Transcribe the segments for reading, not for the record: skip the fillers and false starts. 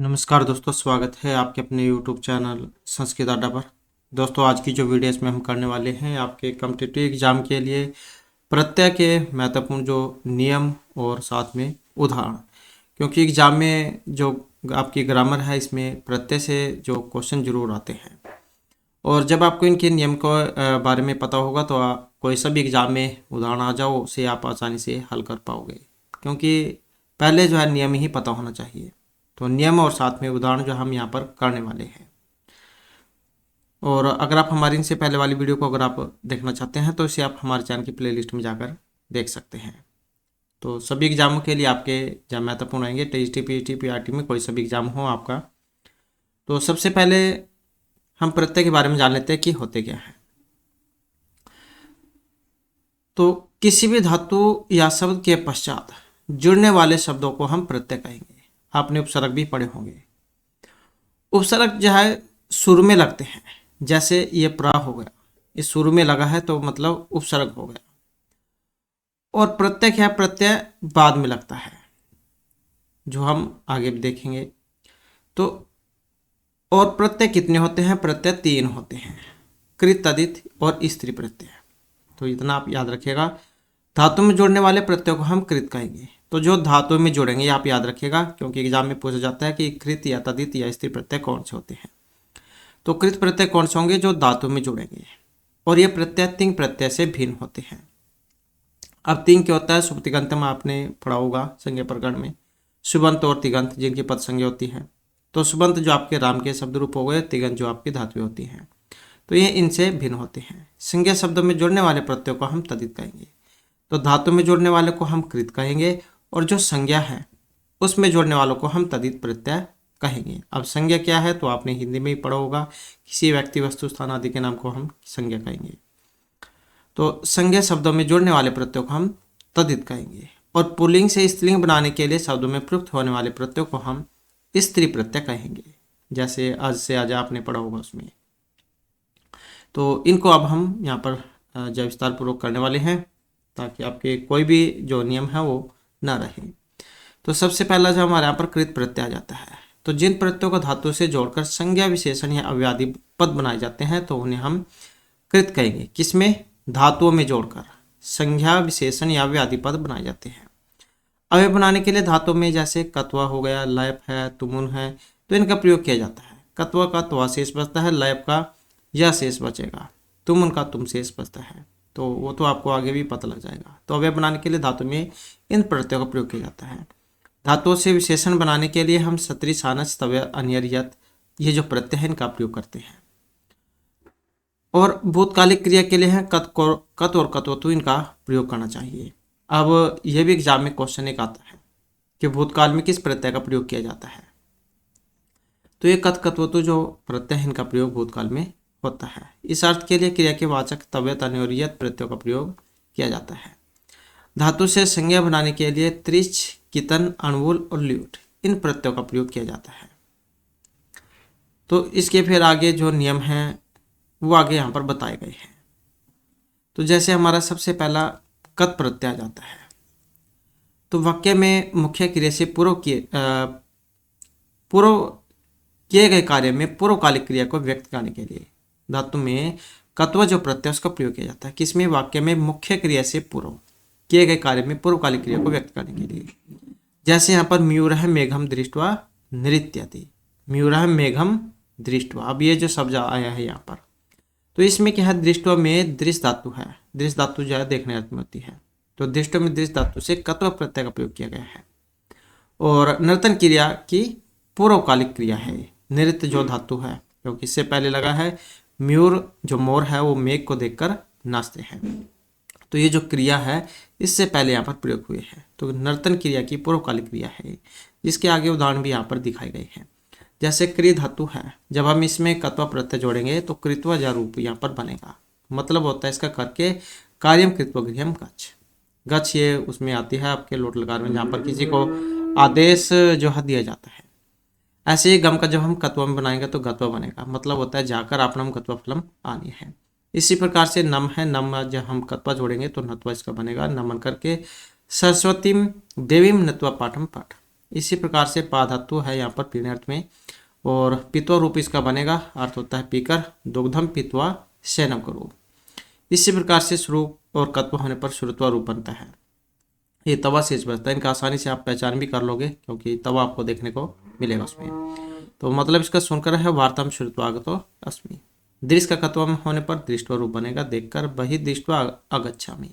नमस्कार दोस्तों, स्वागत है आपके अपने YouTube चैनल संस्कृत अड्डा पर। दोस्तों, आज की जो वीडियो इसमें हम करने वाले हैं आपके कॉम्पिटिटिव एग्जाम के लिए प्रत्यय के महत्वपूर्ण जो नियम और साथ में उदाहरण, क्योंकि एग्जाम में जो आपकी ग्रामर है इसमें प्रत्यय से जो क्वेश्चन जरूर आते हैं। और जब आपको इनके नियम को बारे में पता होगा तो कोई सा भी एग्जाम में उदाहरण आ जाओ उसे आप आसानी से हल कर पाओगे, क्योंकि पहले जो है नियम ही पता होना चाहिए। तो नियम और साथ में उदाहरण जो हम यहाँ पर करने वाले हैं। और अगर आप हमारी इनसे पहले वाली वीडियो को अगर आप देखना चाहते हैं तो इसे आप हमारे चैनल की प्लेलिस्ट में जाकर देख सकते हैं। तो सभी एग्जामों के लिए आपके जब महत्वपूर्ण आएंगे टीजीटी पीजीटी पीआरटी में कोई सभी एग्जाम हो आपका, तो सबसे पहले हम प्रत्यय के बारे में जान लेते हैं कि होते क्या है। तो किसी भी धातु या शब्द के पश्चात जुड़ने वाले शब्दों को हम प्रत्यय कहेंगे। आपने उपसर्ग भी पढ़े होंगे। उपसर्ग जो है शुरू में लगते हैं, जैसे ये प्रा हो गया, इस शुरू में लगा है तो मतलब उपसर्ग हो गया। और प्रत्यय क्या है, प्रत्यय बाद में लगता है, जो हम आगे भी देखेंगे। तो और प्रत्यय कितने होते हैं, प्रत्यय 3 होते हैं, कृत, तदित और स्त्री प्रत्यय। तो इतना आप याद रखिएगा। धातु में जोड़ने वाले प्रत्यय को हम कृत कहेंगे। तो जो धातु में जोड़ेंगे आप याद रखिएगा, क्योंकि एग्जाम में पूछा जाता है कि कृत या तदित या स्त्री प्रत्यय कौन से होते हैं। तो कृत प्रत्यय कौन से होंगे, जो धातु में जुड़ेंगे। और ये प्रत्यय तिंग प्रत्यय से भिन्न होते हैं। अब तिंग क्या होता है, शुभ तिगंत में आपने पढ़ा होगा संज्ञा प्रकरण में, सुबंत और तिगंत जिनकी पद संज्ञा होती है। तो सुबंत जो आपके राम के शब्द रूप हो गए, तिगंत जो आपकी धातुएं होती हैं, तो ये इनसे भिन्न होते हैं। संज्ञा शब्दों में जुड़ने वाले प्रत्यय को हम तदित कहेंगे। तो धातु में जोड़ने वाले को हम कृत कहेंगे, और जो संज्ञा है उसमें जोड़ने वालों को हम तदित प्रत्यय कहेंगे। अब संज्ञा क्या है तो आपने हिंदी में ही पढ़ा होगा, किसी व्यक्ति वस्तु स्थान आदि के नाम को हम संज्ञा कहेंगे। तो संज्ञा शब्दों में जोड़ने वाले प्रत्ययों को हम तदित कहेंगे। और पुल्लिंग से स्त्रीलिंग बनाने के लिए शब्दों में प्रयुक्त होने वाले प्रत्ययों को हम स्त्री प्रत्यय कहेंगे, जैसे आज से आज आपने पढ़ा होगा उसमें। तो इनको अब हम यहाँ पर जब विस्तार पूर्वक करने वाले हैं, ताकि आपके कोई भी जो नियम है वो ना रहे। तो सबसे पहला जो हमारे यहाँ पर कृत प्रत्यय आ जाता है। तो जिन प्रत्ययों को धातु से जोड़कर संज्ञा विशेषण या अव्याधि पद बनाए जाते हैं तो उन्हें हम कृत कहेंगे। किसमें, धातुओं में जोड़कर संज्ञा विशेषण या अव्याधि पद बनाए जाते हैं। अवयव बनाने के लिए धातु में जैसे कत्वा हो गया, लयप है, तुमुन है, तो इनका प्रयोग किया जाता है। कत्वा का त्वा शेष बचता है, लयप का यह शेष बचेगा, तुमुन का तुम शेष बचता है। तो वो तो आपको आगे भी पता लग जाएगा। तो अवयव बनाने के लिए धातु में इन प्रत्ययों का प्रयोग किया जाता है। धातुओं से विशेषण बनाने के लिए हम सत्री, सानस, तव्य, अन्यर, यत, ये जो प्रत्यय है इनका प्रयोग करते हैं। और भूतकालिक क्रिया के लिए है कत और कतवतु, इनका प्रयोग करना चाहिए। अब यह भी एग्जाम में क्वेश्चन एक आता है कि भूतकाल में किस प्रत्यय का प्रयोग किया जाता है। तो ये कत, कतवतु जो प्रत्यय है इनका प्रयोग भूतकाल में होता है। इस अर्थ के लिए क्रिया के वाचक तव्यत, अन्यर, यत प्रत्ययों का प्रयोग किया जाता है। धातु से संज्ञा बनाने के लिए त्रिच, कितन, अणुवुल और ल्यूट, इन प्रत्ययों का प्रयोग किया जाता है। तो इसके फिर आगे जो नियम हैं वो आगे यहाँ पर बताए गए हैं। तो जैसे हमारा सबसे पहला कत प्रत्यय आ जाता है। तो वाक्य में मुख्य क्रिया से पूर्व किए गए कार्य में पूर्वकालिक क्रिया को व्यक्त करने के लिए धातु में कत्व जो प्रत्यय उसका प्रयोग किया जाता है। किसमें, वाक्य में मुख्य क्रिया से पूर्व किए गए कार्य में पूर्वकालिक क्रिया को व्यक्त करने के लिए। जैसे यहाँ पर मयूरः मेघम दृष्ट्वा नृत्यति, मयूरः मेघम दृष्ट्वा। अब ये जो शब्द आया है यहाँ पर, तो इसमें क्या है, दृष्ट्वा में दृश्य धातु है। दृश्य धातु जो है देखने अर्थ में होती है। तो दृष्ट्वा में दृश्य धातु से कत्व प्रत्यय का प्रयोग किया गया है। और नर्तन क्रिया की पूर्वकालिक क्रिया है। नृत्य जो धातु है, क्योंकि इससे पहले लगा है मयूर जो मोर है वो मेघ को देखकर नाचते हैं। तो ये जो क्रिया है इससे पहले यहाँ पर प्रयोग हुए हैं। तो नर्तन क्रिया की पूर्वकालिक क्रिया है, जिसके आगे उदाहरण भी यहाँ पर दिखाए गए हैं। जैसे क्रि धातु है, जब हम इसमें कत्वा प्रत्यय जोड़ेंगे तो कृत्वा जा रूप यहाँ पर बनेगा। मतलब होता है इसका करके कार्यम कृत्व गृहम गच्छ। गच्छ ये उसमें आती है आपके लोट लकार में, जहाँ पर किसी को आदेश जो है दिया जाता है। ऐसे ही गम का जब हम कत्वा में बनाएंगे तो गत्वा बनेगा। मतलब होता है जाकर आपनम कत्वा फलम आनी है। इसी प्रकार से नम है, नम जब हम कत्वा जोड़ेंगे तो नत्वा इसका बनेगा, नमन करके सरस्वतीम देवीम नत्वा पाठम पाठ। इसी प्रकार से पा धातु है यहाँ पर पीने अर्थ में, और पित्वा रूप इसका बनेगा, अर्थ होता है पीकर, दुग्धम पित्वा शयनम करो। इसी प्रकार से स्वरूप और कत्व होने पर श्रुत्वा रूप बनता है। ये तवा शेष बचता है, इनका आसानी से आप पहचान भी कर लोगे क्योंकि तवा आपको देखने को मिलेगा उसमें। तो मतलब इसका सुनकर है वार्ताम श्रुत्वागतो अस्मि। दृश्य का कत्वम होने पर दृष्टवा रूप बनेगा, देखकर वही दृष्टवा अगच्छामि।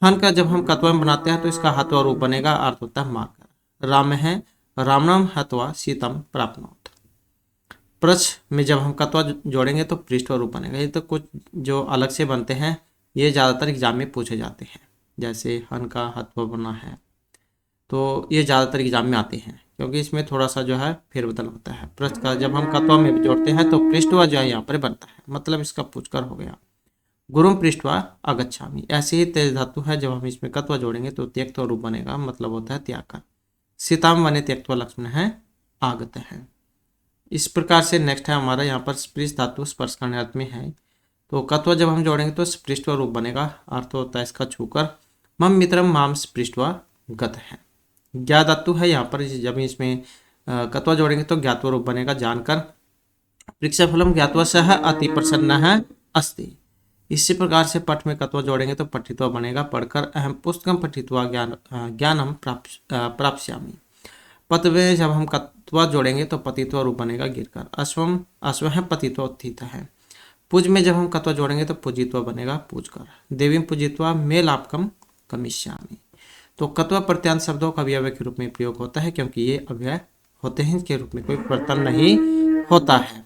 हन का जब हम कत्वम बनाते हैं तो इसका हत्वा रूप बनेगा, अर्थ होता है मारकर। राम है रामनाम हत्वा सीतम प्राप्नोत। प्रच में जब हम कत्वा जोड़ेंगे तो पृष्ठवा रूप बनेगा। ये तो कुछ जो अलग से बनते हैं, ये ज़्यादातर एग्जाम में पूछे जाते हैं। जैसे हन का हत्वा बना है तो ये ज़्यादातर एग्जाम में आते हैं क्योंकि इसमें थोड़ा सा जो है फेरबदल होता है। पृष्ठ का जब हम कत्वा में जोड़ते हैं तो पृष्ठवा जो है यहाँ पर बनता है, मतलब इसका पूछकर हो गया। गुरुम पृष्ठवा अगच्छामि। ऐसे ही तेज धातु है, जब हम इसमें कत्वा जोड़ेंगे तो त्यक्त्वा रूप बनेगा, मतलब होता है त्याग कर। सीताम बने त्यक्त्वा लक्ष्मण है आगत है। इस प्रकार से नेक्स्ट है हमारा यहाँ पर स्पृश धातु स्पर्श करने अर्थ में है। तो कत्वा जब हम जोड़ेंगे तो स्पृष्टवा रूप बनेगा, अर्थ होता है इसका छूकर। मम मित्रम माम स्पृष्टवा गत है। ज्ञा धातु है यहाँ पर, जब इसमें कत्वा जोड़ेंगे तो ज्ञातवा रूप बनेगा, जानकर। परीक्षा फलम ज्ञातवा सह अति प्रसन्न है अस्ति। इसी प्रकार से पठ में कत्वा जोड़ेंगे तो पठित्वा बनेगा, पढ़कर अहम पुस्तकम पठित्वा ज्ञानम प्राप्स्यामि। पत में जब हम कत्वा जोड़ेंगे तो पतित्वा रूप बनेगा, गिरकर। अश्वम अश्व है पतित्वा उत्थित है। पूज में जब हम कत्वा जोड़ेंगे तो पूजित्वा बनेगा, पूजकर। देवी पूजित्वा में लाभकम कमिष्यामि। तो कत्वा प्रत्यांत शब्दों का अव्यय के रूप में प्रयोग होता है क्योंकि ये अव्यय होते हैं, इनके रूप में कोई परिवर्तन नहीं होता है।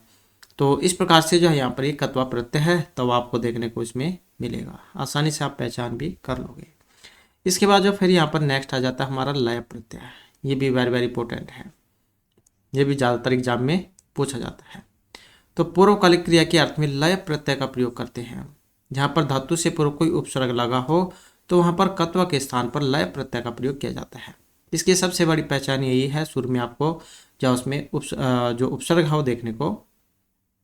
तो इस प्रकार से जो है यहाँ पर ये कत्वा प्रत्यय है, तो आपको देखने को इसमें मिलेगा, आसानी से आप पहचान भी कर लोगे। इसके बाद जो फिर यहाँ पर नेक्स्ट आ जाता है हमारा लय प्रत्यय। ये भी वेरी वेरी इंपॉर्टेंट है, ये भी ज़्यादातर एग्जाम में पूछा जाता है। तो पूर्वकालिक क्रिया के अर्थ में लय प्रत्यय का प्रयोग करते हैं। जहाँ पर धातु से पूर्व कोई उपसर्ग लगा हो तो वहाँ पर कत्वा के स्थान पर लय प्रत्यय का प्रयोग किया जाता है। इसकी सबसे बड़ी पहचान यही है, शुरू में आपको जो उसमें जो उपसर्ग है वो देखने को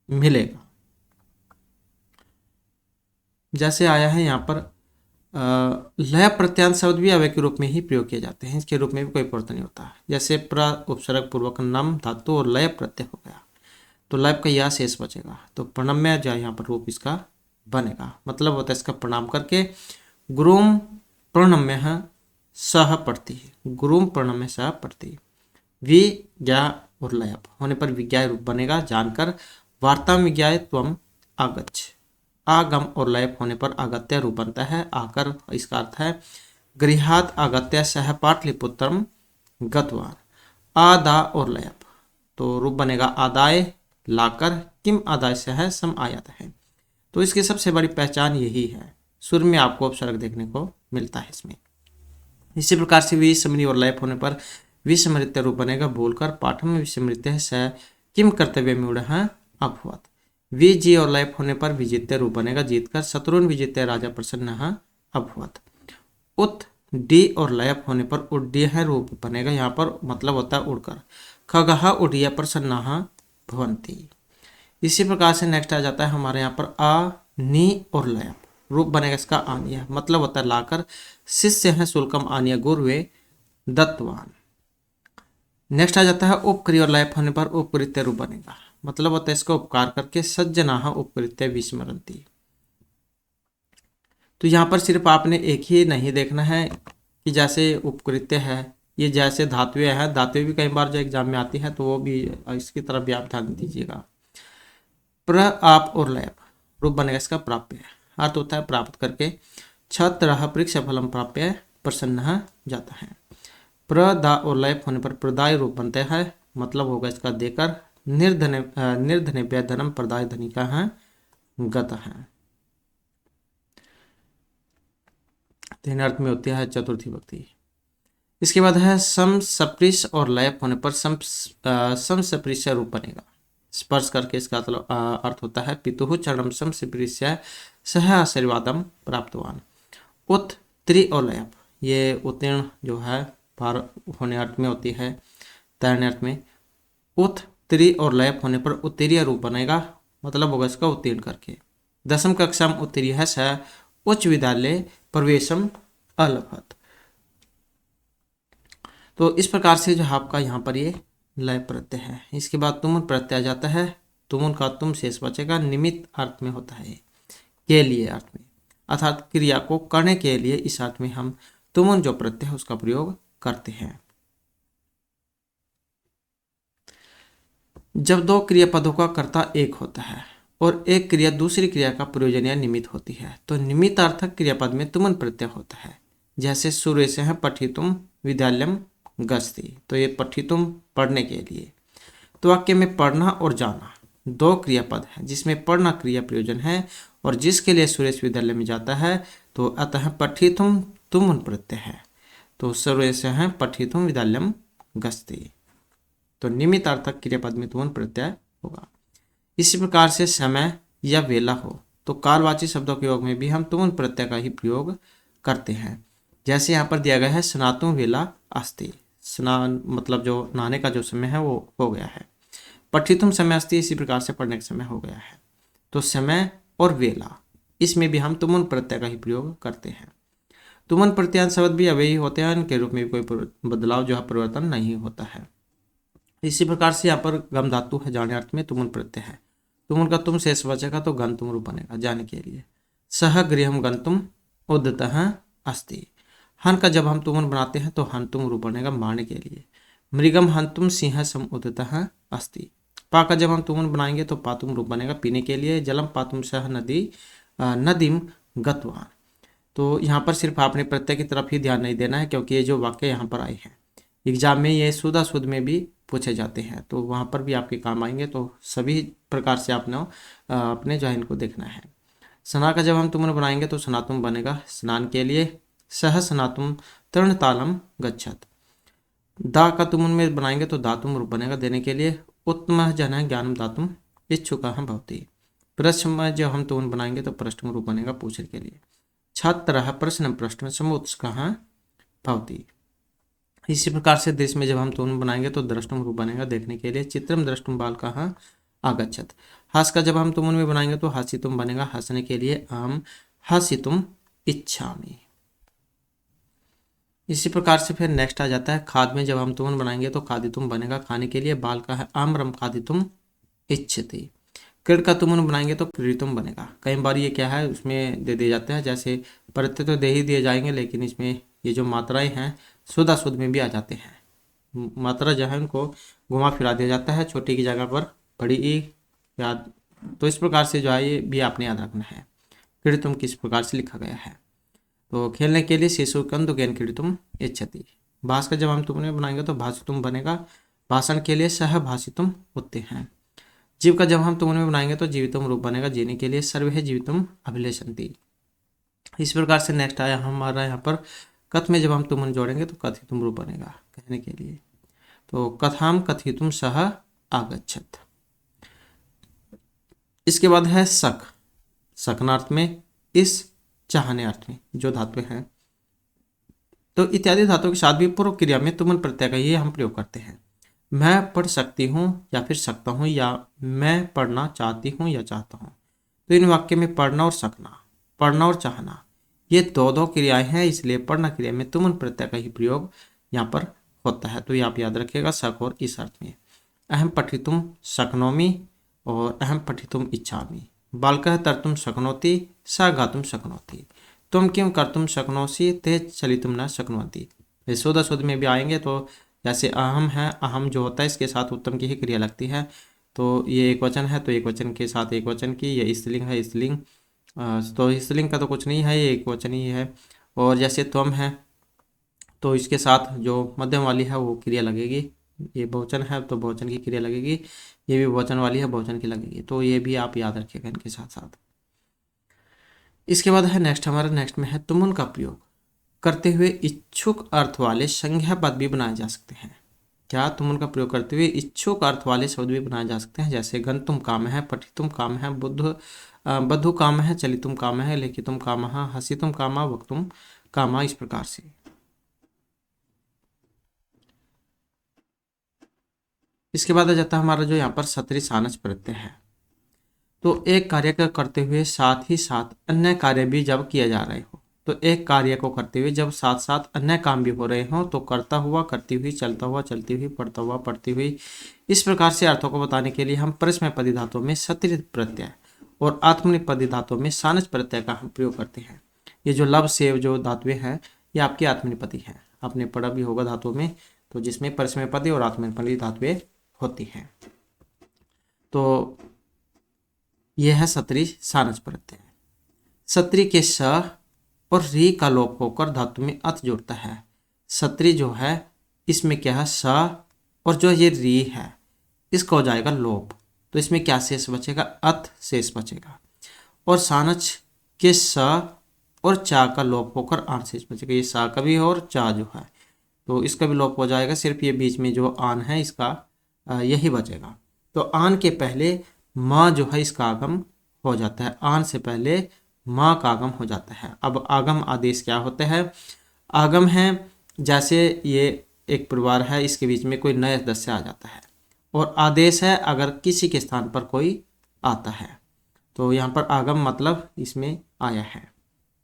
मिलेगा। जैसे आया है यहाँ पर लय प्रत्यांत शब्द भी अव्यय के रूप में ही प्रयोग किए जाते हैं, इसके रूप में भी कोई परिवर्तन नहीं होता। जैसे प्र उपसर्ग पूर्वक नम धातु और लय प्रत्यय हो गया तो लय का यह शेष बचेगा, तो प्रणम्य जो यहाँ पर रूप इसका बनेगा, मतलब होता है इसका प्रणाम करके। गुरुम प्रणम्य सह पढ़ती है, गुरुम प्रणम्य सह पढ़ती। विज्ञा और लय होने पर विज्ञाय रूप बनेगा, जानकर। वार्ता विज्ञाय त्वम आगच्छ। आगम और लय होने पर आगत्य रूप बनता है, आकर। इसका अर्थ है गृहात आगत्य सह पाटलिपुत्रम गतवान। आदा और लय तो रूप बनेगा आदाय, लाकर। किम आदाय से है सम आयात है। तो इसकी सबसे बड़ी पहचान यही है, सुर में आपको उपसर्ग देखने को मिलता है इसमें। इसी प्रकार से विस्मृति और लय होने पर विस्मृत्य रूप बनेगा, बोलकर। पाठ में विस्मृत्य स किम कर्तव्य मूढ़ अभवत। विजय और लय होने पर विजित्य रूप बनेगा, जीतकर। शत्रुन विजित्य राजा प्रसन्न अभवत। उत डी और लय होने पर उड्डीय रूप बनेगा, यहाँ पर मतलब होता है उड़कर। खगः उड्डीय प्रसन्न भवंती। इसी प्रकार से नेक्स्ट आ जाता है हमारे यहाँ पर आ नी और लय रूप बनेगा इसका आनिया, मतलब होता है लाकर। शिष्य है शुल्कम आनिया गुरुवे दत्तवान। नेक्स्ट आ जाता है उपक्रिया और लय होने पर उपकृत्य रूप बनेगा, मतलब होता है इसका उपकार करके। सज्जना उपकृत्य विस्मरंती। तो यहाँ पर सिर्फ आपने एक ही नहीं देखना है कि जैसे उपकृत्य है, ये जैसे धातुएं है, धातुएं भी कई बार जो एग्जाम में आती है तो वो भी इसकी तरफ भी आप ध्यान दीजिएगा। प्र आप और लय रूप बनेगा इसका प्राप्य, अर्थ होता है प्राप्त करके। छत्र परीक्षा फलम प्राप्य प्रसन्न जाता है। प्रदा और लय होने पर प्रदाय रूप बनता है, मतलब होगा इसका देकर। निर्धने धनम प्रदाय धनी का है गत है। तीन अर्थ में होती है चतुर्थी विभक्ति। इसके बाद है सम सप्रिश और लय होने पर सम सप्रिश रूप बनेगा, स्पर्श करके। इसका अर्थ होता है पितुः चरणम सम सप्रिश सह आशीर्वादम प्राप्तवान। उत त्रि और लय, ये उत्तीर्ण जो है पार होने अर्थ में होती है, तैरने अर्थ में। उत त्रि और लय होने पर उत्तीर्य रूप बनेगा, मतलब होगा इसका उत्तीर्ण करके। दसम कक्षा में उत्तीर्य स उच्च विद्यालय प्रवेशम अलभत। तो इस प्रकार से जो आपका यहाँ पर ये लय प्रत्यय है। इसके बाद तुमुन प्रत्यय आ जाता है। तुमुन का तुम शेष बचेगा, निमित्त अर्थ में होता है, के लिए अर्थ में, अर्थात क्रिया को करने के लिए इस अर्थ में हम तुमुन जो प्रत्यय है उसका प्रयोग करते हैं। जब दो क्रियापदों का कर्ता एक होता है और एक क्रिया दूसरी क्रिया का प्रयोजन या निमित्त होती है तो निमित्तार्थक क्रियापद में तुमुन प्रत्यय होता है। जैसे सूर्य से है पठितुम विद्यालयम गच्छति, तो ये पठितुम पढ़ने के लिए। तो वाक्य में पढ़ना और जाना दो क्रियापद है जिसमें पढ़ना क्रिया प्रयोजन है और जिसके लिए सुरेश विद्यालय में जाता है तो अतः पठितुम तुमुन प्रत्यय है। तो सूर्य से है पठितुम विद्यालयम गच्छति, तो निमित्तार्थक क्रियापद में तुमुन प्रत्यय होगा। इसी प्रकार से समय या वेला हो तो कालवाची शब्दों के योग में भी हम तुमुन प्रत्यय का ही प्रयोग करते हैं। जैसे यहाँ पर दिया गया है स्नातुम वेला अस्ति, स्नान मतलब जो नहाने का जो समय है वो हो गया है। पठितुम समय अस्ति, इसी प्रकार से पढ़ने का समय हो गया है। तो समय और वेला इसमें भी हम तुमुन प्रत्यय का ही प्रयोग करते हैं। तुमुन प्रत्यांत शब्द भी अव्ययी होते हैं, इनके रूप में भी कोई बदलाव जो है परिवर्तन नहीं होता है। इसी प्रकार से यहाँ पर गम धातु है जाने अर्थ में तुमुन प्रत्यय है। तुमुन का तुम शेष बचेगा तो गंतुम रूप बनेगा जाने के लिए। सह गृहम गंतुम उद्यतः अस्ति, हन का जब हम तुमुन बनाते हैं तो हंतुम रूप बनेगा मारने के लिए। मृगम हंतुम सिंह सम उद्यतः अस्ति, पा का जब हम तुमुन बनाएंगे तो पातुम रूप बनेगा पीने के लिए। जलम पातुम सह नदी नदीम गतवान, तो यहाँ पर सिर्फ आपने प्रत्यय की तरफ ही ध्यान नहीं देना है क्योंकि ये जो वाक्य यहाँ पर आए हैं एग्जाम में ये शुदा शुद्ध में भी पूछे जाते हैं तो वहाँ पर भी आपके काम आएंगे। तो सभी प्रकार से आपने अपने जो है इनको देखना है। सना का जब हम तुमुन बनाएंगे तो सनातुम बनेगा स्नान के लिए। सह स्नातुम तृणतालम गच्छत, दा का तुमुन में बनाएंगे तो दातुम रूप बनेगा देने के लिए। उत्तम जन ज्ञानम दातुम इच्छुक भवति, प्रश्न में जब हम तुमुन बनाएंगे तो प्रश्न रूप बनेगा पूछने के लिए। छात्र प्रश्न प्रश्न समुत्सुक भवति, इसी प्रकार से दृश्य में जब हम तुमुन बनाएंगे तो द्रष्टुम रूप बनेगा देखने के लिए। चित्रम द्रष्टुम बालकः आगच्छत, हास का जब हम तुमुन में बनाएंगे तो हासितुम बनेगा हंसने के लिए। अहम हासितुम इच्छामि। इसी प्रकार से फिर नेक्स्ट आ जाता है खाद में जब हम तुमुन बनाएंगे तो खादितुम बनेगा खाने के लिए। बाल का है आम्रम खादितुम इच्छति, क्रीड का तुमुन बनाएंगे तो क्रीडितुम बनेगा। कई बार ये क्या है उसमें दे दिए जाते हैं, जैसे प्रत्यय तो दे ही दिए जाएंगे लेकिन इसमें ये जो मात्राएं हैं शुद्ध शुद्ध में भी आ जाते हैं। मात्रा जो है उनको घुमा फिरा दिया जाता है, छोटी की जगह पर बड़ी ई याद, तो इस प्रकार से जो है ये भी आपने याद रखना है। क्रीडितुम किस प्रकार से लिखा गया है। तो खेलने के लिए शिशु कंदु ज्ञान क्रीडितुम इच्छति, भाष का जब हम तुमने बनाएंगे तो भाषितुम बनेगा। भाषण के लिए सह भाषितुम होते हैं। जीव का जब हम तुमने में बनाएंगे तो जीवितुम रूप बनेगा जीने के लिए। सर्वे जीवितुम अभिलेषन्ति। इस प्रकार से नेक्स्ट आया हमारा यहाँ पर कथ में जब हम तुमुन जोड़ेंगे तो कथितुम रूप बनेगा कहने के लिए। तो कथाम कथितुम सह आगच्छत। इसके बाद है शक, शकनार्थ में, इस चाहने अर्थ में जो धातु हैं। तो इत्यादि धातुओं के साथ भी पूर्व क्रिया में तुमुन प्रत्यय का ये हम प्रयोग करते हैं। मैं पढ़ सकती हूँ या फिर सकता हूँ, या मैं पढ़ना चाहती हूँ या चाहता हूँ। तो इन वाक्य में पढ़ना और सकना, पढ़ना और चाहना ये दो क्रियाएं हैं, इसलिए पढ़ना क्रिया में तुमुन प्रत्यय का ही प्रयोग यहाँ पर होता है। तो ये आप याद रखिएगा शक और इस अर्थ में। अहम पठितुम शक्नोमि और अहम पठितुम इच्छामि। बालकः तर्तुम शक्नोति सा गातुम शक्नोति, तुम किम कर्तुम शक्नोसि ते चलितुम न शक्नोति। शुद्ध शुद्ध में भी आएंगे तो जैसे अहम है, अहम जो होता है इसके साथ उत्तम की ही क्रिया लगती है। तो ये एक वचन है तो एक वचन के साथ एक वचन की, ये स्त्रीलिंग है स्त्रीलिंग, तो स्त्रीलिंग का तो कुछ नहीं है, ये एक वचन ही है। और जैसे त्वम है तो इसके साथ जो मध्यम वाली है वो क्रिया लगेगी। ये बहुवचन है तो बहुवचन की क्रिया लगेगी, ये भी बहुवचन वाली है बहुवचन की लगेगी। तो ये भी आप याद रखिएगा इनके साथ साथ। इसके बाद है नेक्स्ट, हमारा नेक्स्ट में है तुमुन का प्रयोग करते हुए इच्छुक अर्थ वाले संज्ञा पद भी बनाए जा सकते हैं। क्या तुमुन का प्रयोग करते हुए इच्छुक अर्थ वाले शब्द भी बनाए जा सकते हैं। जैसे गंतुम काम है, पठितुम काम है, बद्धु काम है, चलितुम काम है, लेखितुम काम, हसितुम काम, वक्तुम काम, इस प्रकार से। इसके बाद आ जाता है हमारा जो यहाँ पर सत्री सानस प्रत्यय है। तो एक कार्य का करते हुए साथ ही साथ अन्य कार्य भी जब किया जा रहे हो तो एक कार्य को करते हुए जब साथ साथ अन्य काम भी हो रहे हों तो करता हुआ, करती हुई, चलता हुआ, चलती हुई, पढ़ता हुआ, पढ़ती हुई, इस प्रकार से अर्थों को बताने के लिए हम परस्मैपदी धातु में सत्रि प्रत्यय और आत्मनेपदी धातु में सानच प्रत्यय का हम प्रयोग करते हैं। ये जो लब से जो धातुएं हैं ये आपकी आत्मनेपदी है, आपने पढ़ा भी होगा धातु में, तो जिसमें परस्मैपदी और आत्मनेपदी धातुएं होती हैं। तो यह है सत्री सानच प्रत्यय। सत्री के स और री का लोप होकर धातु में अत जुड़ता है। सत्री जो है इसमें क्या है, स और जो ये री है इसका हो जाएगा लोप, तो इसमें क्या शेष बचेगा, अत शेष बचेगा। और सानच के स और चा का लोप होकर आन शेष बचेगा। ये सा का भी और चा जो है तो इसका भी लोप हो जाएगा, सिर्फ ये बीच में जो आन है इसका यही बचेगा। तो आन के पहले माँ जो है इसका आगम हो जाता है, आन से पहले माँ का आगम हो जाता है। अब आगम आदेश क्या होता है, आगम है जैसे ये एक परिवार है, इसके बीच में कोई नया सदस्य आ जाता है, और आदेश है अगर किसी के स्थान पर कोई आता है। तो यहाँ पर आगम मतलब इसमें आया है,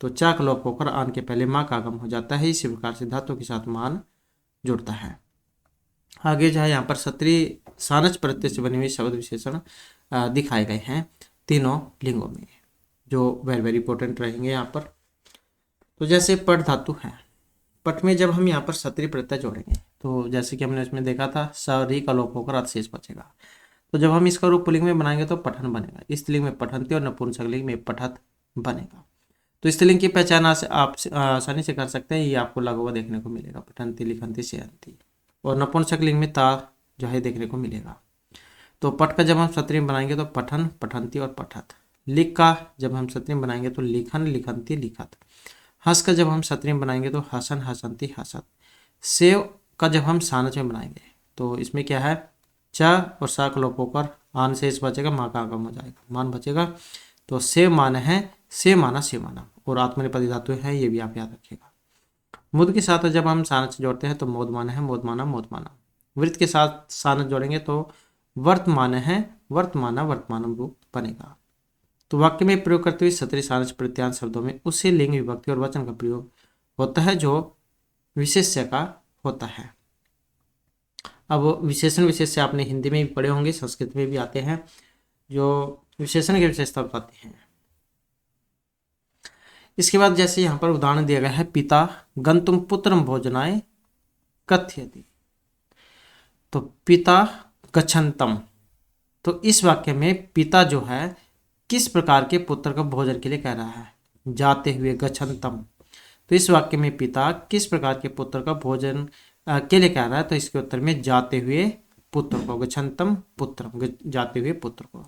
तो चा का लोप होकर आन के पहले माँ का आगम हो जाता है। इसी प्रकार से धातु के साथ मान जुड़ता है। आगे जो है यहाँ पर सत्री सानच प्रत्यय से बने हुए शब्द विशेषण दिखाए गए हैं तीनों लिंगों में, जो वेरी वेरी इंपॉर्टेंट रहेंगे यहाँ पर। तो जैसे पट धातु है, पट में जब हम यहाँ पर सत्री प्रत्यय जोड़ेंगे तो जैसे कि हमने इसमें देखा था स री का लोप होकर अत शेष बचेगा। तो जब हम इसका रूप पुल्लिंग में बनाएंगे तो पठन बनेगा, स्त्रीलिंग में पठनती और नपुंसकलिंग में पठत बनेगा। तो स्त्रीलिंग की पहचान आप आसानी से कर सकते हैं, ये आपको लगा हुआ देखने को मिलेगा, पठनती, लिखनती, सेहंती। और नपुंसकलिंग में ता जो है देखने को मिलेगा। तो पट का जब हम सत्री में बनाएंगे तो पठन, पठनती और पठत। लिख का जब हम सत्री में बनाएंगे तो लिखन, लिखनती, लिखत। हंस का जब हम सत्री में बनाएंगे तो हसन, हसंती, हसत। सेव का जब हम सानच में बनाएंगे तो इसमें क्या है, च और सा का लोप होकर आन शेष बचेगा, माँ का आगम हो जाएगा, मान बचेगा। तो सेव मान है से माना, से माना, और आत्मनेपदी धातु है, ये भी आप याद रखिएगा। मुद के साथ जब हम सानच जोड़ते हैं तो मोदमान है, मोदमाना, मोदमाना। वृत्त के साथ सानच जोड़ेंगे तो वर्तमान है, वर्तमाना, वर्तमानम रूप बनेगा। तो वाक्य में प्रयोग करते हुए सत्री सानच प्रत्यांश शब्दों में उसी लिंग, विभक्ति और वचन का प्रयोग होता है जो विशेष्य का होता है। अब विशेषण विशेष्य आपने हिंदी में भी पढ़े होंगे, संस्कृत में भी आते हैं, जो विशेषण की विशेषता बताते हैं। इसके बाद जैसे यहाँ पर उदाहरण दिया गया है, पिता गंतुम पुत्रम भोजनाय कथयति। तो पिता गच्छन्तम, तो इस वाक्य में पिता जो है किस प्रकार के पुत्र को भोजन के लिए कह रहा है, जाते हुए, गच्छन्तम। तो इस वाक्य में पिता किस प्रकार के पुत्र का भोजन के लिए कह रहा है, तो इसके उत्तर में जाते हुए पुत्र को, गच्छन्तम पुत्रम, जाते हुए पुत्र को।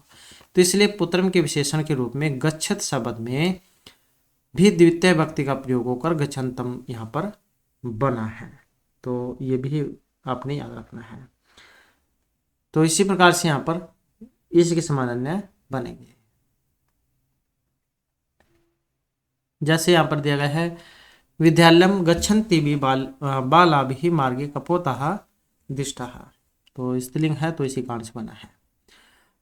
तो इसलिए पुत्रम के विशेषण के रूप में गच्छत शब्द में भी द्वितीय व्यक्ति का प्रयोग होकर गच्छन्तम यहाँ पर बना है, तो ये भी आपने याद रखना है। तो इसी प्रकार से यहाँ पर इस के समान अन्य बनेंगे। जैसे यहाँ पर दिया गया है, विद्यालयम गच्छन्ति भी बालाभिः मार्गे कपोतः दिष्टः। तो स्त्रीलिंग है तो इसी कारण से बना है।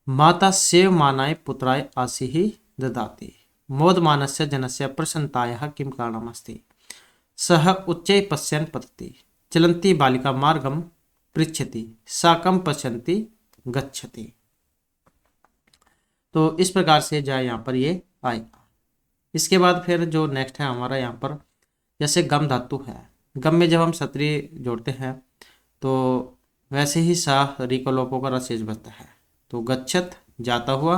माता सेव मानाय पुत्राय आशीः ददाति। मोदमानस्य जनस्य प्रसन्नतायाः किं कारणमस्ति। सः उच्चैः पश्यन् पतति। चलन्ती बालिका मार्गं पृच्छति। सा कं पश्यन्ति गच्छति। तो इस प्रकार से जाए यहाँ पर ये आएगा। इसके बाद फिर जो नेक्स्ट है हमारा यहाँ पर, जैसे गम धातु है, गम में जब हम सत्री जोड़ते हैं तो वैसे ही सा री का लोप होकर अशेष बचता है। तो गच्छत जाता हुआ,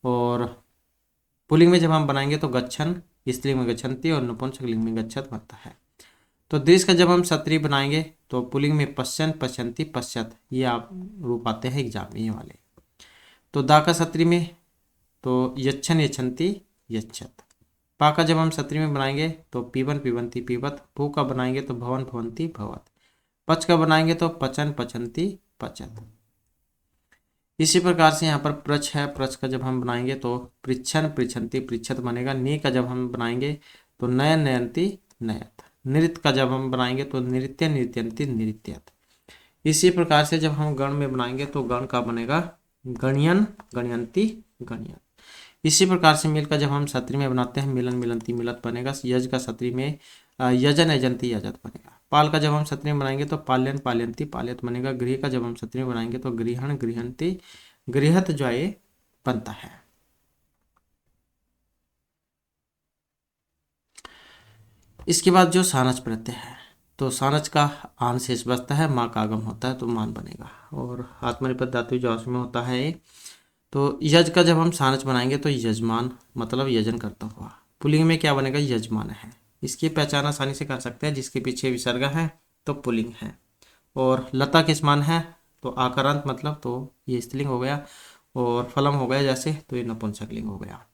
और पुल्लिंग में जब हम बनाएंगे तो गच्छन, स्त्रीलिंग में गच्छन्ति और नपुंसकलिंग में गच्छत बनता है। तो दृश्य का जब हम सत्री बनाएंगे तो पुल्लिंग में पश्यन, पश्यन्ति, पश्यत, ये आप रूप आते हैं एग्जाम में ये वाले। तो दा का सत्री में तो यच्छन, यच्छन्ति, यच्छत। पा का जब हम सत्री में बनाएंगे तो पीवन, पीवंती, पीवत। भू का बनाएंगे तो भवन, भवंती, भवत। पच का बनाएंगे तो पचन, पचंती, पचत। इसी प्रकार से यहाँ पर प्रच है, प्रच का जब हम बनाएंगे तो पृच्छन, पृच्छन्ति, पृच्छत बनेगा। नी का जब हम बनाएंगे तो नयन, नयंती, नयत। नृत्य का जब हम बनाएंगे तो नृत्य, नृत्यंती, नृत्यत। इसी प्रकार से जब हम गण में बनाएंगे तो गण का बनेगा गणयन, गणयंती, गणयत। इसी प्रकार से मिल का जब हम सत्री में बनाते हैं मिलन मिलंती मिलत बनेगा। यज का सत्री में यजन यजंती यजत बनेगा। पाल का जब हम सत्री में बनाएंगे तो पाल्यन पाल्यंती पाल्यत बनेगा। गृह का जब हम सत्री में बनाएंगे तो गृहण गृहंती गृहत जो है बनता है। इसके बाद जो सानच प्रत्यय है तो सानच का आन शेष बचता है, माँ का आगम होता है तो मान बनेगा। और आत्मनिपद धातु जो उसमें होता है तो यज का जब हम सानच बनाएंगे तो यजमान मतलब यजन करता हुआ। पुल्लिंग में क्या बनेगा, यजमान है। इसकी पहचान आसानी से कर सकते हैं, जिसके पीछे विसर्ग है तो पुल्लिंग है। और लता किस मान है तो आकारांत मतलब तो ये स्त्रीलिंग हो गया। और फलम हो गया जैसे तो ये नपुंसकलिंग हो गया।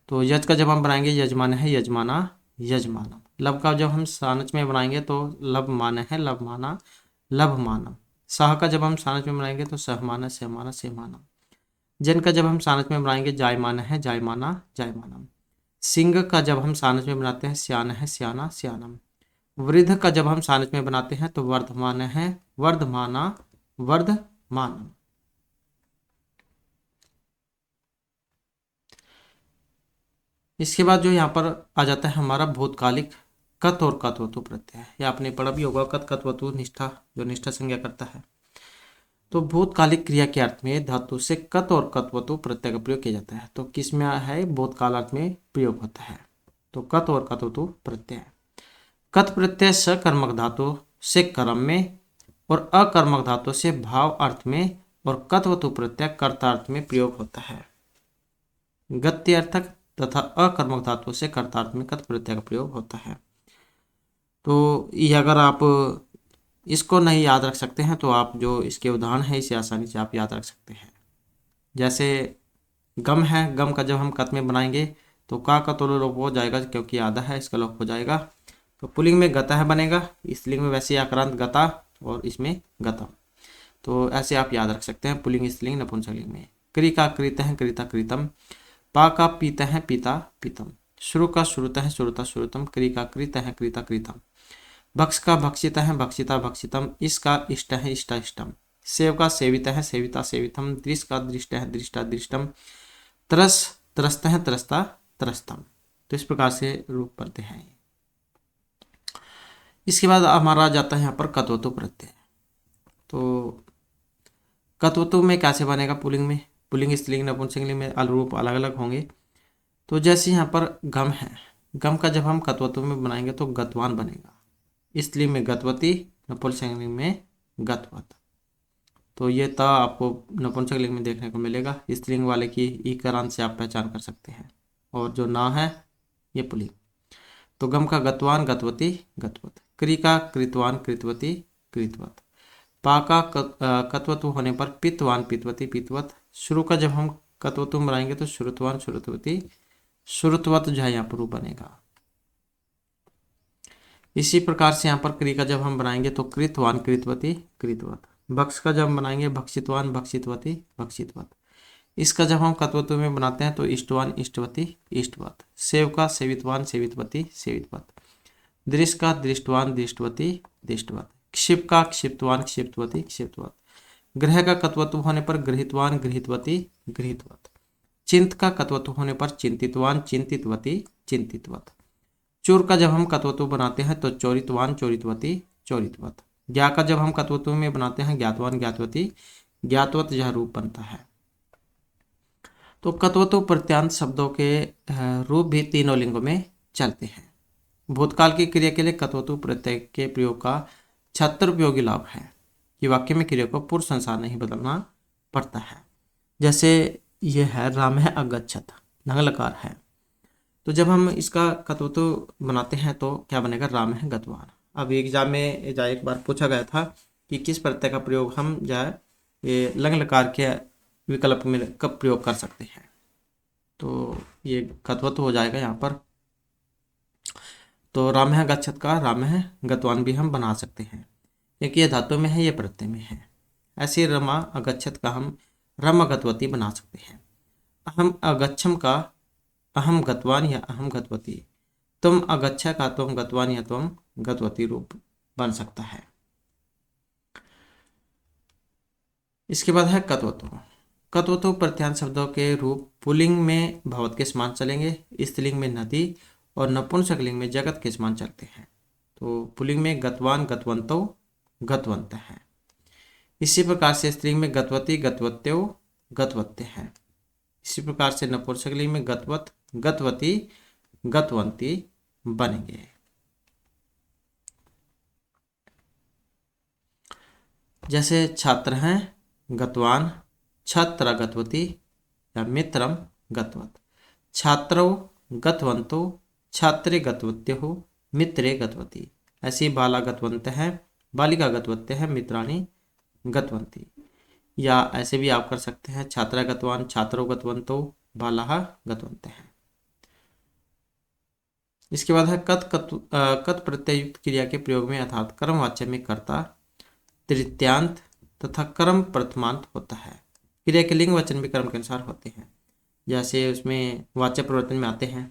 तो यज का जब हम बनाएंगे यजमान है यजमाना यजमानम। लब का जब हम सानच में बनाएंगे तो लब मान है लबमाना लभमानम। सह का जब हम सानच में बनाएंगे तो सहमाना सहमाना सहमानम। जन का जब हम सानच में बनाएंगे जायमान है जायमाना जायमानम। सिंह का जब हम सानच में बनाते हैं स्यान है स्याना स्यानम। वृद्ध का जब हम सानच में बनाते हैं तो वर्धमान है वर्धमाना वर्धमानम। इसके बाद जो यहाँ पर आ जाता है हमारा भूतकालिक कत और कत्वतु प्रत्यय। ये आपने पढ़ा भी होगा, कत कत्वतु निष्ठा जो निष्ठा संज्ञा करता है। तो भूतकालिक क्रिया के अर्थ में धातु से कत और कत्वतु प्रत्यय का प्रयोग किया जाता है। तो किस में है, भूतकाल अर्थ में प्रयोग होता है। तो कत और कत्वतु प्रत्यय। कत प्रत्यय सकर्मक धातु से कर्म में और अकर्मक धातु से भाव अर्थ में और कत्वतु प्रत्यय कर्तार्थ में प्रयोग होता है। गत्यर्थक तथा अकर्मक धातु से कर्तार्थ में कत प्रत्यय का प्रयोग होता है। तो ये अगर आप इसको नहीं याद रख सकते हैं तो आप जो इसके उदाहरण है इसे आसानी से आप याद रख सकते हैं। जैसे गम है, गम का जब हम कत में बनाएंगे तो का तो लोप हो जाएगा क्योंकि आधा है, इसका लोप हो जाएगा। तो पुल्लिंग में गता है बनेगा, स्त्रीलिंग में वैसे आक्रांत गता और इसमें गतम। तो ऐसे आप याद रख सकते हैं पुल्लिंग स्त्रीलिंग नपुंसकलिंग में। क्री का कृत है कृता कृतम। पा का पीता है पीता पीतम। श्रु का श्रुत है श्रुता श्रुतम। क्री का कृत है कृता कृतम। भक्ष का भक्षिता है भक्षिता भक्षितम। इस का इष्ट है इष्टा इष्टम। सेव का सेविता है सेविता सेवितम। दृश का दृष्ट है दृष्टा दृष्टम। तरस त्रस्त है त्रस्ता त्रस्तम। तो इस प्रकार से रूप बनते हैं। इसके बाद हमारा आ जाता है यहाँ पर कत्वतु प्रत्यय। तो कत्वतु में कैसे बनेगा, पुल्लिंग में पुल्लिंग स्त्रीलिंग नपुंसकलिंग में रूप अलग अलग होंगे। तो जैसे यहाँ पर गम है, गम का जब हम कत्वतु में बनाएंगे तो गतवान बनेगा। स्त्रीलिंग में गतवती, नपुंसकलिंग में गतवत। तो ये त आपको नपुंसकलिंग में देखने को मिलेगा। स्त्रीलिंग वाले की ईकारांत से आप पहचान कर सकते हैं। और जो ना है ये पुल्लिंग। तो गम का गतवान गतवती गतवत। क्री का कृतवान कृतवती कृतवत। पा का कत्वतु होने पर पितवान पितवती पितवत। शुरू का जब हम कत्वतु बनाएंगे तो श्रुतवान श्रुतवती श्रुतवत जो है यहाँ पर रूप बनेगा। इसी प्रकार से यहाँ पर क्री का जब हम बनाएंगे तो कृतवान कृतवती कृतवत। भक्ष का जब हम बनाएंगे भक्षितवान भक्षितवती भक्षितवत। इसका जब हम कत्वतु में बनाते हैं तो इष्टवान इष्टवती इष्टवत। सेव का सेवितवान सेवितवती सेवितवत। दृश्य का दृष्टवान दृष्टवती दृष्टवत। क्षिप का क्षिप्तवान क्षिप्तवती क्षिप्तवत। ग्रह का कत्वतु होने पर गृहीतवान गृहीतवती गृहीतवत। चिंत का कत्वतु होने पर चिंतितवान चिंतितवती चिंतितवत। चोर का जब हम कत्वतु बनाते हैं तो चोरितवान चोरितवती चोरितवत। ज्ञा का जब हम कत्वतु में बनाते हैं ज्ञातवान ज्ञातवती ज्ञातवत यह रूप बनता है। तो कत्वतु प्रत्यांत शब्दों के रूप भी तीनों लिंगों में चलते हैं। भूतकाल की क्रिया के लिए कत्वतु प्रत्यय के प्रयोग का छात्र उपयोगी लाभ है कि वाक्य में क्रिया को पुरुष संसार नहीं बदलना पड़ता है। जैसे यह है राम है अगच्छत, नंगलकार है। तो जब हम इसका कत्वतु बनाते हैं तो क्या बनेगा, राम है गतवान। अब एग्जाम में जा एक बार पूछा गया था कि किस प्रत्यय का प्रयोग हम जाए ये लंगलकार के विकल्प में कब प्रयोग कर सकते हैं। तो ये कत्वतु हो जाएगा यहाँ पर। तो राम है गच्छत का राम है गतवान भी हम बना सकते हैं, एक ये धातु में है ये प्रत्यय में है। ऐसे रमा अगच्छत का हम रम गतवती बना सकते हैं। अहम अगच्छम का अहम गतवान या अहम गतवती। तुम अगच्छा का तुम गतवान या तुम गतवती रूप बन सकता है। इसके बाद है कत्वतु। कत्वतु प्रत्यांत शब्दों के रूप पुल्लिंग में भवत के समान चलेंगे, स्त्रीलिंग में नदी और नपुंसकलिंग में जगत के समान चलते हैं। तो पुल्लिंग में गतवान गतवंतो गतवंत हैं। इसी प्रकार से स्त्रीलिंग में गतवती गतवत्यो गतवत्ते हैं। इसी प्रकार से नपुंसकलिंग में गतवत गतवती गतवंती बनेंगे। जैसे छात्र हैं गतवान, छात्रा गतवती या मित्रम गतवत। छात्रो गतवंतो, छात्रे गतवत्यो, मित्रे गतवती। ऐसी बाला गतवंत है, बालिका गतवत्य है, मित्राणी गतवंती। या ऐसे भी आप कर सकते हैं छात्रा गतवान, छात्रो गतवंतो, बाला गतवंत हैं। इसके बाद है कत प्रत्ययुक्त क्रिया के प्रयोग में अर्थात कर्मवाच्य में कर्ता तृतीयांत तथा कर्म प्रथमांत होता है। क्रिया के लिंग वचन भी कर्म के अनुसार होते हैं। जैसे उसमें वाच्य परिवर्तन में आते हैं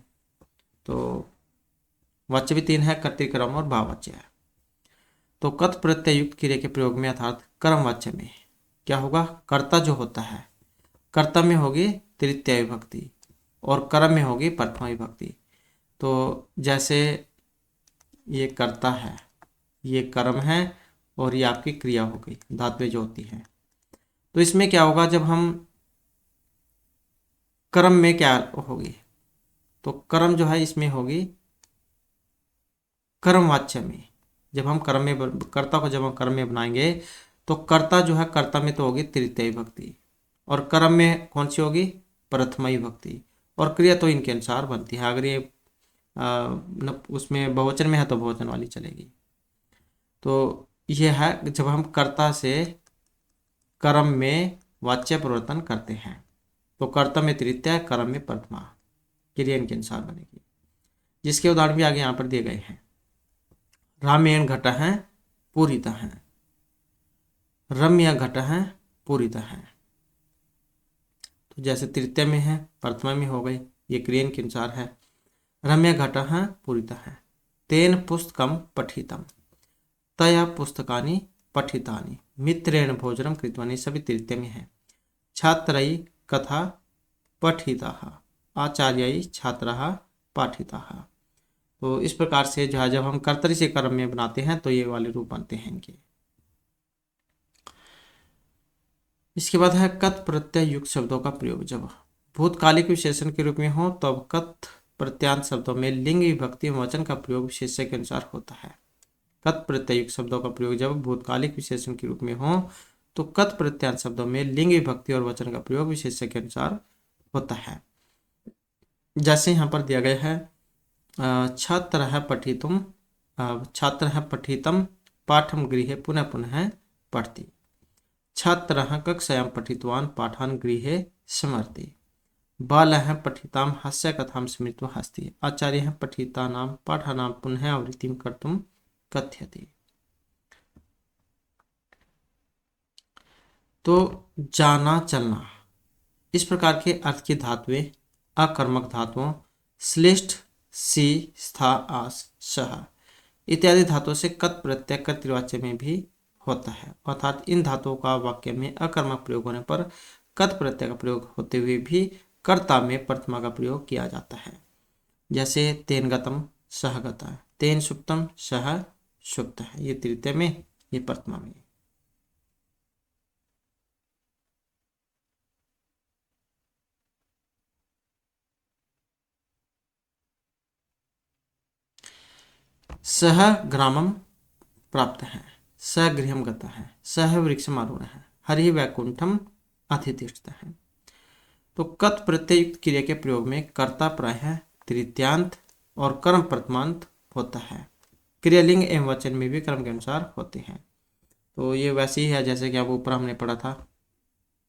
तो वाच्य भी 3 है, कर्तृक्रम और भाववाच्य है। तो कत प्रत्ययुक्त क्रिया के प्रयोग में अर्थात कर्मवाच्य में क्या होगा, कर्ता जो होता है, कर्ता में होगी तृतीय विभक्ति और कर्म में होगी प्रथमा विभक्ति। तो जैसे ये कर्ता है, ये कर्म है और ये आपकी क्रिया हो गई, धातुएं जो होती हैं। तो इसमें क्या होगा, जब हम कर्म में क्या होगी, तो कर्म जो है इसमें होगी कर्मवाच्य में। जब हम कर्म में कर्ता को जब हम कर्म में बनाएंगे तो कर्ता जो है कर्ता में तो होगी तृतीय विभक्ति और कर्म में कौन सी होगी, प्रथमा विभक्ति। और क्रिया तो इनके अनुसार बनती है। अगर ये उसमें बहुवचन में है तो बहुवचन वाली चलेगी। तो यह है जब हम कर्ता से कर्म में वाच्य परिवर्तन करते हैं तो कर्ता में तृतीय, कर्म में प्रथमा, क्रिया इनके अनुसार बनेगी। जिसके उदाहरण भी आगे यहाँ पर दिए गए हैं। रामेण घट है पूरिता है, रम्य घट है पूरिता है। तो जैसे तृतीय में है, प्रथमा में हो गई, ये क्रिया के अनुसार है। रम्य घट है पूरिता है। तेन पुस्तकम पठितम, तया पुस्तकानि पठितानि, मित्रेण भोजनम कृतवानि, सभी तृतीय में है। छात्रई कथा पठिताः, आचार्यई छात्राः पाठिताः। तो इस प्रकार से जो है जब हम कर्तरी से कर्म में बनाते हैं तो ये वाले रूप बनते हैं इनके। इसके बाद है कत प्रत्यय युक्त शब्दों का प्रयोग। जब भूतकालिक विशेषण के रूप में हो तब कत प्रत्यांत शब्दों में लिंग विभक्ति वचन का प्रयोग विशेष्य के अनुसार होता है। कत प्रत्यय युक्त शब्दों का प्रयोग जब भूतकालिक विशेषण के रूप में हो तो कत प्रत्यांत शब्दों में लिंग विभक्ति और वचन का प्रयोग विशेष्य के अनुसार होता है। जैसे यहाँ पर दिया गया है छात्रः पठितुम, छात्रः पठितम पाठम गृहे पुनः पुनः पठति। छात्रः कक्षायां पठितवान् पाठान् गृहे स्मरति। बालः पठितां हास्यकथां स्मृत्वा हस्ति। आचार्यः पठितानां पाठानां पुनः आवृत्तिं कर्तुं कथयति। तो जाना चलना, इस प्रकार के अर्थ की धातुएं अकर्मक धातुओं श्लिष्ट सी स्था आस सह इत्यादि धातुओं से कत प्रत्यय कर्तृवाच्य में भी होता है। अर्थात इन धातुओं का वाक्य में अकर्मक प्रयोग होने पर कत प्रत्यय का प्रयोग होते हुए भी कर्ता में प्रथमा का प्रयोग किया जाता है। जैसे तेन गतम सह गता, तेन सुप्तम सह सुप्त है, ये तृतीय में, ये प्रथमा में। सह ग्रामम प्राप्त है, स गृहम गता है, सह वृक्षम आरूढ़ है, हरि वैकुंठम अधितिष्ठित है। तो कत प्रत्ययुक्त क्रिया के प्रयोग में कर्ता प्रायः तृतीयांत और कर्म प्रथमांत होता है। क्रियालिंग एवं वचन में भी क्रम के अनुसार होते हैं। तो ये वैसे ही है जैसे कि अब ऊपर हमने पढ़ा था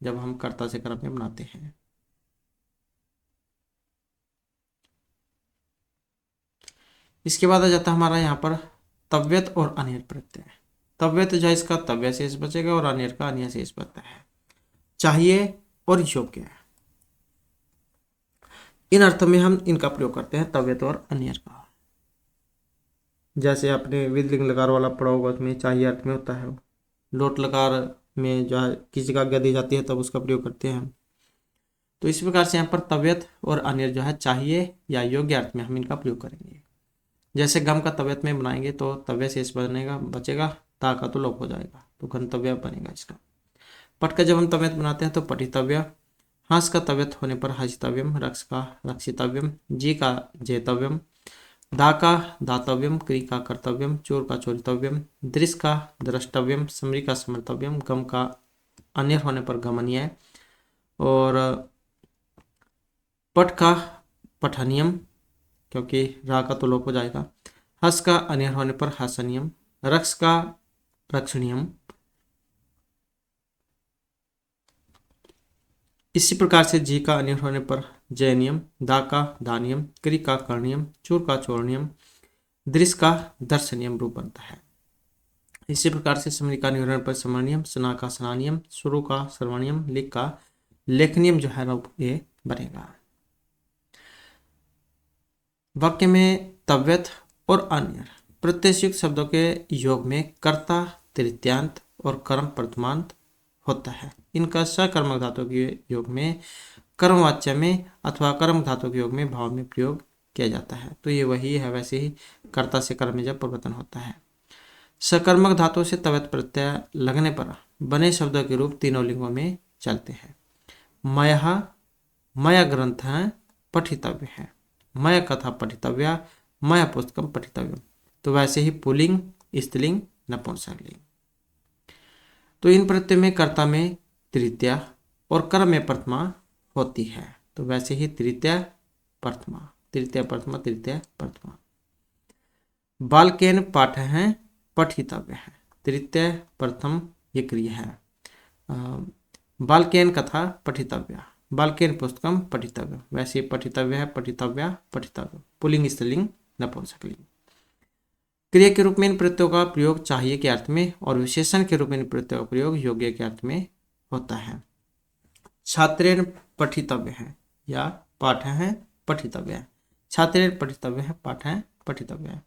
जब हम कर्ता से कर्म में बनाते हैं। इसके बाद आ जाता है हमारा यहाँ पर तव्यत और अनियर प्रत्यय। तव्यत जो है इसका तव्य शेष बचेगा और अनियर का अनियर शेष बचता है। चाहिए और योग्य है, इन अर्थों में हम इनका प्रयोग करते हैं तव्यत और अनियर का। जैसे आपने विधिलिंग लकार वाला पढ़ा होगा, उसमें चाहिए अर्थ में होता है। लोट लकार में जो है किसी का आज्ञा दी जाती है तब उसका प्रयोग करते हैं। तो इस प्रकार से यहाँ पर तबियत और अन्य जो है चाहिए या योग्य अर्थ में हम इनका प्रयोग करेंगे। जैसे गम का तबियत में बनाएंगे तो तव्य शेष बनेगा, बचेगा, ता का तो लोप हो जाएगा, तो गंतव्य बनेगा इसका। पट का जब हम तबियत बनाते हैं तो पठितव्य, हंस का तबियत होने पर हसितव्यम, रक्ष का रक्षितव्यम, जी का जेतव्यम, दा का दातव्यम, क्री का कर्तव्यम, चोर का चोरितव्यम, दृश्य का द्रष्टव्यम, समरी का समर्तव्यम, गम का अन्य होने पर गमनीय, और पट का पठनियम क्योंकि रा का तो लोप हो जाएगा, हस का अनियर होने पर हसनियम, रक्ष का रक्षणीयम। इसी प्रकार से जी का अनियर होने पर जयनियम, दा का दानियम, क्रि का कर्णियम, चूर का चोरनियम, दृश्य का दर्शनियम रूप बनता है। इसी प्रकार से समरी का निवारण पर समरणियम, सना का सनानियम, सुरु का सर्वणियम, लिख का लेखनियम जो है रूप ये बनेगा। वाक्य में तव्यत और अन्य प्रत्यययुक्त शब्दों के योग में कर्ता, तृतीयांत और कर्म प्रथमांत होता है। इनका सकर्मक धातु के योग में, कर्मवाच्य में अथवा कर्म धातु के योग में भाव में प्रयोग किया जाता है। तो ये वही है, वैसे ही कर्ता से कर्म में जब परिवर्तन होता है। सकर्मक धातु से तव्यत प्रत्यय लगने पर बने शब्दों के रूप तीनों लिंगों में चलते हैं। मयः, मय ग्रंथ पठितव्य है, मय कथा पठितव्या, मय पुस्तकम पठितव्यम। तो वैसे ही पुल्लिंग, स्त्रीलिंग, नपुंसकलिंग। तो इन प्रत्यय में कर्ता में तृतीया और कर्म में प्रथमा होती है। तो वैसे ही तृतीया प्रथमा, तृतीया प्रथमा, तृतीया प्रथमा। बालकेन पाठ है पठितव्य है, तृतीय प्रथम ये क्रिया है। बालकेन कथा पठितव्या, बालकेन पुस्तकम पठितव्य, वैसे पठितव्य है, पठितव्या, पठितव्य, पुल्लिंग, स्त्रीलिंग, नपुंसकलिंग। क्रिया के रूप में इन प्रत्ययों का प्रयोग चाहिए के अर्थ में और विशेषण के रूप में इन प्रत्ययों का प्रयोग योग्य के अर्थ में होता है। छात्रेण पठितव्य है या पाठ है पठितव्य है, छात्रेण पठितव्य है, पाठ है पठितव्य है।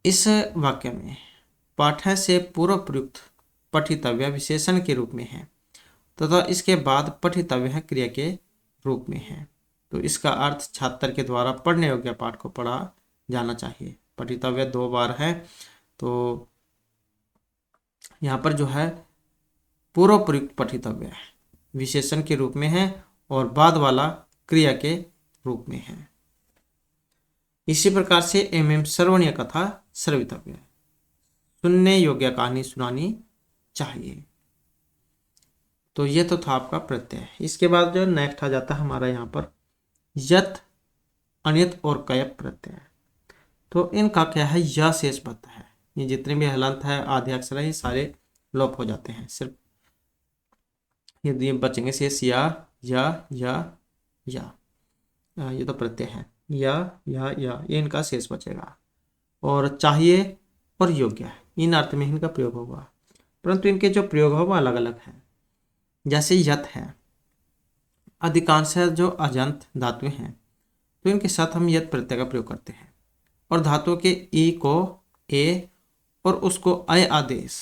इस वाक्य में पाठ से पूर्व प्रयुक्त पठितव्य विशेषण के रूप में है तथा इसके बाद पठितव्य है क्रिया के रूप में है। तो इसका अर्थ छात्र के द्वारा पढ़ने योग्य पाठ को पढ़ा जाना चाहिए। पठितव्य दो बार है, तो यहाँ पर जो है पूर्व प्रयुक्त पठितव्य है विशेषण के रूप में है और बाद वाला क्रिया के रूप में है। इसी प्रकार से एवं श्रवणीय कथा श्रवितव्य है, सुनने योग्य कहानी सुनानी चाहिए। तो ये तो था आपका प्रत्यय। इसके बाद जो नेक्स्ट आ जाता है हमारा यहाँ पर यत, अनित और कयप प्रत्यय। तो इनका क्या है, य शेष बचता है। ये जितने भी हलंत है, आधे अक्षर है, ये सारे लोप हो जाते हैं, सिर्फ ये बचेंगे शेष या ये तो प्रत्यय है, या ये इनका शेष बचेगा। और चाहिए और योग्य है, इन अर्थ में इनका प्रयोग होगा, परंतु इनके जो प्रयोग होगा अलग अलग है। जैसे यत है, अधिकांश जो अजंत धातु हैं तो इनके साथ हम यत प्रत्यय का प्रयोग करते हैं और धातु के ई को ए और उसको अय आदेश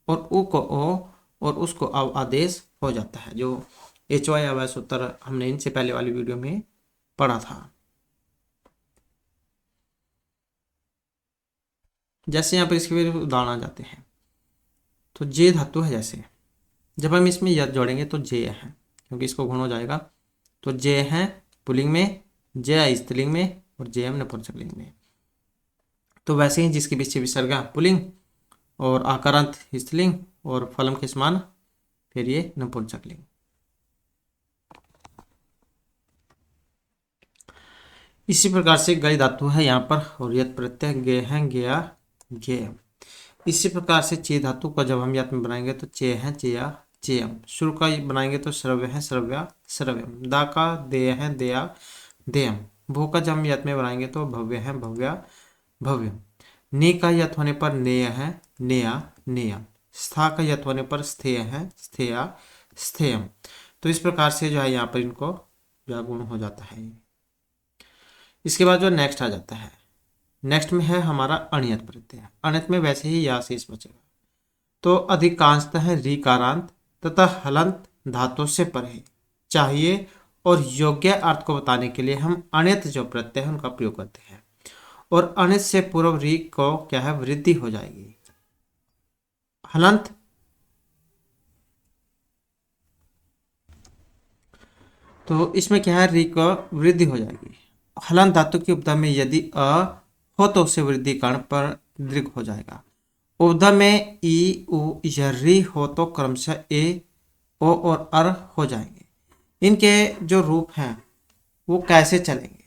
और उ को ओ और उसको अव आदेश हो जाता है, जो HY अवय सूत्र हमने इनसे पहले वाली वीडियो में पढ़ा था। जैसे यहाँ पर इसके भी उदाहरण आ जाते हैं। तो जे धातु है, जैसे जब हम इसमें यद जोड़ेंगे तो जे है, क्योंकि इसको गुण हो जाएगा। तो जे है पुल्लिंग में, जे स्त्रीलिंग में और जे एम नपुंसकलिंग में। तो वैसे ही जिसके पीछे विसर्ग पुल्लिंग और आकारांत स्त्रीलिंग और फलम के समान फिर ये नपुंसकलिंग। इसी प्रकार से गय धातु है यहाँ पर और यत प्रत्यय गे है, गया गे। इसी प्रकार से चे धातु को जब हम यत में बनाएंगे तो चे है चेया चेयम। शुरू का बनाएंगे तो श्रव्य है श्रव्या श्रव्यम। दा का देय है देया देयम। भू का जब हम यत में बनाएंगे तो भव्य है भव्या भव्यम। नी का यत होने पर नेय है नेया नेयम। स्था का यत होने पर स्थेय है स्थेया स्थेयम। तो इस प्रकार से जो है यहाँ पर इनको जो गुण हो जाता है। इसके बाद जो नेक्स्ट आ जाता है, नेक्स्ट में है हमारा अनियत प्रत्यय। अनियत में वैसे ही या शेष बचेगा। तो अधिकांशतः रीकारांत तथा हलंत धातु से परे चाहिए और योग्य अर्थ को बताने के लिए हम अनित जो प्रत्यय है उनका प्रयोग करते हैं। और अनित से पूर्व री को क्या है, वृद्धि हो जाएगी। हलंत, तो इसमें क्या है, री को वृद्धि हो जाएगी। हलंत धातु की उपधा में यदि अ हो तो उसे वृद्धि कारण पर दीर्घ हो जाएगा। उपधा में ई उ या री हो तो क्रमशः ए ओ और अर हो जाएंगे। इनके जो रूप हैं वो कैसे चलेंगे,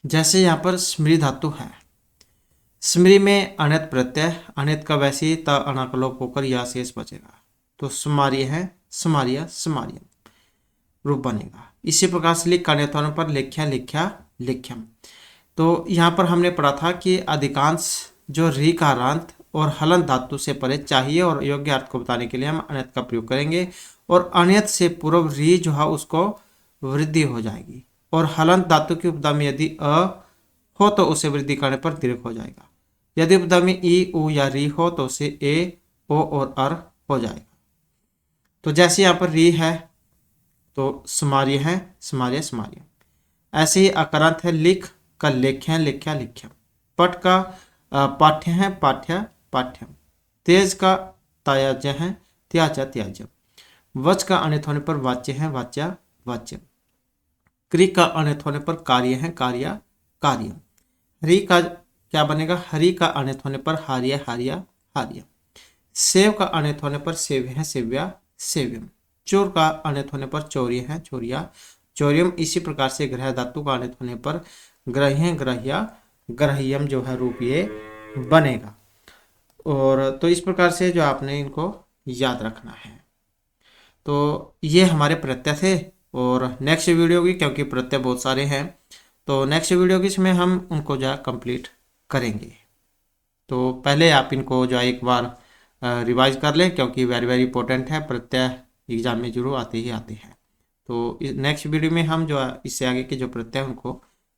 जैसे यहाँ पर स्मृति धातु है, स्मृति में अनित प्रत्यय, अनित का वैसे ही त अणा का लोप होकर या शेष बचेगा, तो स्मार्य है, स्मार्य स्मार्यम रूप बनेगा। इसी प्रकार से लिख का अनित होने पर लिख्या लिख्या लिख्यम। तो यहाँ पर हमने पढ़ा था कि अधिकांश जो री का हलांत और हलंत धातु से परे चाहिए और योग्य अर्थ को बताने के लिए हम अनित का प्रयोग करेंगे। और अनित से पूर्व री जो है उसको वृद्धि हो जाएगी। और हलंत धातु की उपधा में यदि अ हो तो उसे वृद्धि करने पर दीर्घ हो जाएगा। यदि उपधा में ई उ या री हो तो उसे ए ओ और अर हो जाएगा। तो जैसे यहाँ पर री है तो स्मार्य है, स्मार्य स्मार्य। ऐसे ही अकारांत है, लिख का लेख्य लिख्या लिख्यम। पट का पाठ्य है, पाठ्य पाठ्यम। तेज का त्याज्य है, त्याज त्याज्यम। वच का अनित होने पर वाच्य है, वाच्या वाच्यम। क्रि का अनित होने पर कार्य है, कार्य कार्यम। हरि का क्या बनेगा, हरि का अनित होने पर हार्य हार्य हार्यम। सेव का अनित होने पर सेव्य है, सेव्या सेव्यम। चोर का अनित होने पर चौर्य है, चौर्या चौर्यम। इसी प्रकार से ग्रह धातु का अनित होने पर ग्रह्य ग्रह्या ग्रह्यम जो है रूप ये बनेगा। और तो इस प्रकार से जो आपने इनको याद रखना है। तो ये हमारे प्रत्यय थे। और नेक्स्ट वीडियो की, क्योंकि प्रत्यय बहुत सारे हैं, तो नेक्स्ट वीडियो की इसमें हम उनको जो है कंप्लीट करेंगे। तो पहले आप इनको जो है एक बार रिवाइज कर लें, क्योंकि वेरी वेरी इंपॉर्टेंट है, प्रत्यय एग्जाम में जरूर आते ही आते हैं। तो नेक्स्ट वीडियो में हम जो है इससे आगे के जो प्रत्यय उनको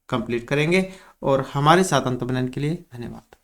कंप्लीट करेंगे। और हमारे साथ अंत बनाने के लिए धन्यवाद।